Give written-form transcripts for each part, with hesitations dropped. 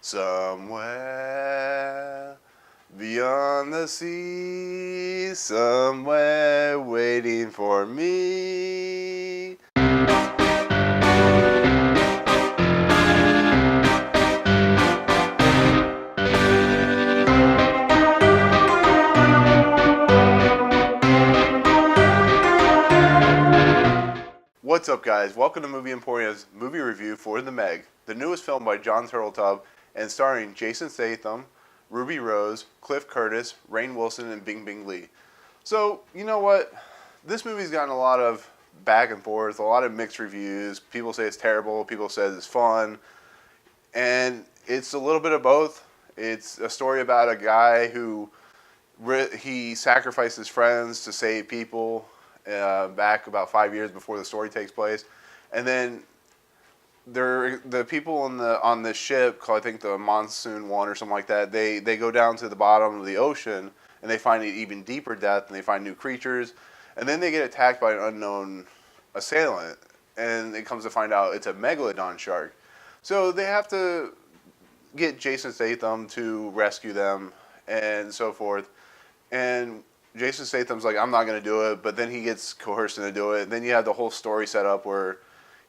Somewhere beyond the sea, somewhere waiting for me. What's up, guys? Welcome to Movie Emporium's movie review for The Meg, the newest film by Jon Turteltaub and starring Jason Statham, Ruby Rose, Cliff Curtis, Rainn Wilson, and Bingbing Li. So, you know what? This movie's gotten a lot of back and forth, a lot of mixed reviews. People say it's terrible, people say it's fun, and it's a little bit of both. It's a story about a guy who he sacrificed his friends to save people back about 5 years before the story takes place, and then the people on this ship called, I think, the Monsoon One or something like that. They go down to the bottom of the ocean and they find an even deeper depth and they find new creatures, and then they get attacked by an unknown assailant, and it comes to find out it's a megalodon shark. So they have to get Jason Statham to rescue them and so forth, and Jason Statham's like, I'm not going to do it, but then he gets coerced into do it. Then you have the whole story set up where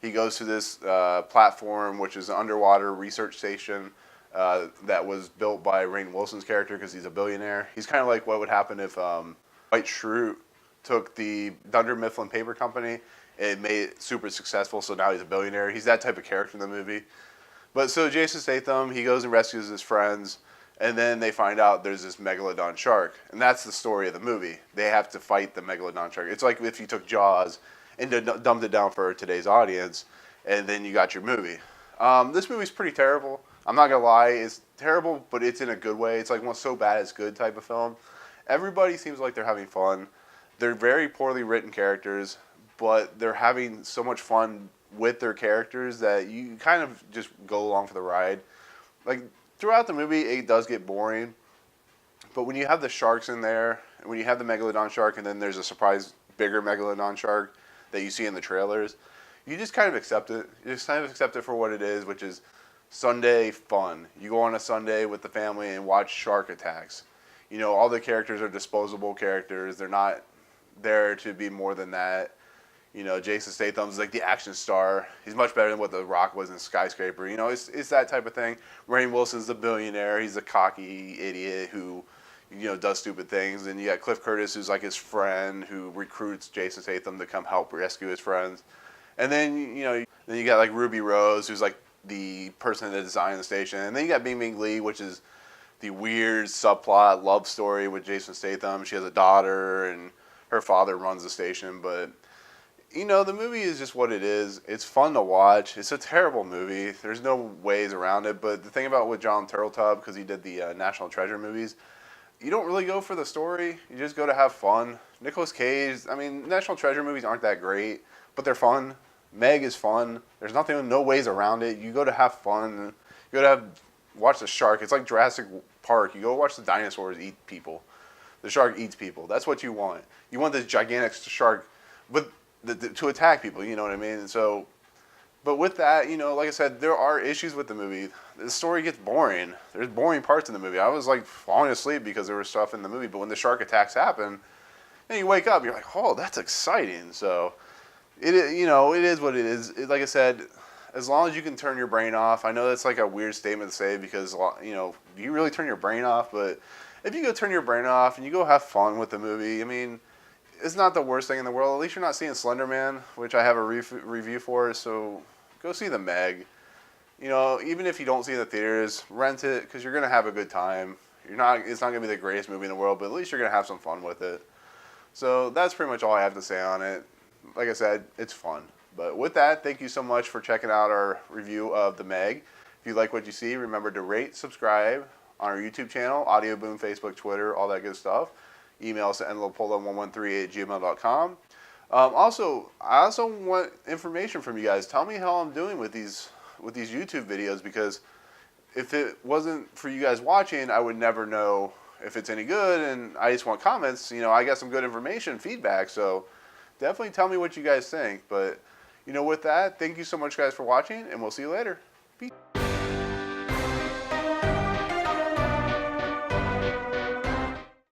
he goes to this platform, which is an underwater research station that was built by Rainn Wilson's character because he's a billionaire. He's kind of like what would happen if Dwight Schrute took the Dunder Mifflin Paper Company and made it super successful, so now he's a billionaire. He's that type of character in the movie. But so Jason Statham, he goes and rescues his friends, and then they find out there's this megalodon shark. And that's the story of the movie. They have to fight the megalodon shark. It's like if you took Jaws and dumbed it down for today's audience, and then you got your movie. This movie's pretty terrible. I'm not going to lie. It's terrible, but it's in a good way. It's like one so bad it's good type of film. Everybody seems like they're having fun. They're very poorly written characters, but they're having so much fun with their characters that you kind of just go along for the ride. Like, throughout the movie, it does get boring, but when you have the sharks in there, and when you have the megalodon shark, and then there's a surprise bigger megalodon shark that you see in the trailers, you just kind of accept it. You just kind of accept it for what it is, which is Sunday fun. You go on a Sunday with the family and watch shark attacks. You know, all the characters are disposable characters. They're not there to be more than that. You know, Jason Statham's like the action star. He's much better than what The Rock was in Skyscraper. You know, it's that type of thing. Rainn Wilson's the billionaire. He's a cocky idiot who, you know, does stupid things. And you got Cliff Curtis, who's like his friend, who recruits Jason Statham to come help rescue his friends. And then, you know, then you got like Ruby Rose, who's like the person that designed the station. And then you got Bingbing Li, which is the weird subplot love story with Jason Statham. She has a daughter, and her father runs the station, but you know, the movie is just what it is. It's fun to watch. It's a terrible movie. There's no ways around it. But the thing about with Jon Turteltaub, because he did the National Treasure movies, you don't really go for the story. You just go to have fun. Nicolas Cage, I mean, National Treasure movies aren't that great, but they're fun. Meg is fun. There's no ways around it. You go to have fun. You go to watch the shark. It's like Jurassic Park. You go watch the dinosaurs eat people. The shark eats people. That's what you want. You want this gigantic shark, but to attack people, you know what I mean? And so, but with that, you know, like I said, there are issues with the movie. The story gets boring. There's boring parts in the movie. I was like falling asleep because there was stuff in the movie, but when the shark attacks happen, and you wake up, you're like, oh, that's exciting. So, you know, it is what it is. Like I said, as long as you can turn your brain off. I know that's like a weird statement to say because, you know, do you really turn your brain off? But if you go turn your brain off and you go have fun with the movie, I mean, it's not the worst thing in the world. At least you're not seeing Slender Man, which I have a review for. So go see The Meg. You know, even if you don't see it in the theaters, rent it because you're gonna have a good time. It's not gonna be the greatest movie in the world, but at least you're gonna have some fun with it. So that's pretty much all I have to say on it. Like I said, it's fun. But with that, thank you so much for checking out our review of The Meg. If you like what you see, remember to rate, subscribe on our YouTube channel, Audio Boom, Facebook, Twitter, all that good stuff. Email us at enlopolo113@gmail.com. I also want information from you guys. Tell me how I'm doing with these YouTube videos, because if it wasn't for you guys watching, I would never know if it's any good, and I just want comments. You know, I got some good information, feedback, so definitely tell me what you guys think. But, you know, with that, thank you so much, guys, for watching, and we'll see you later.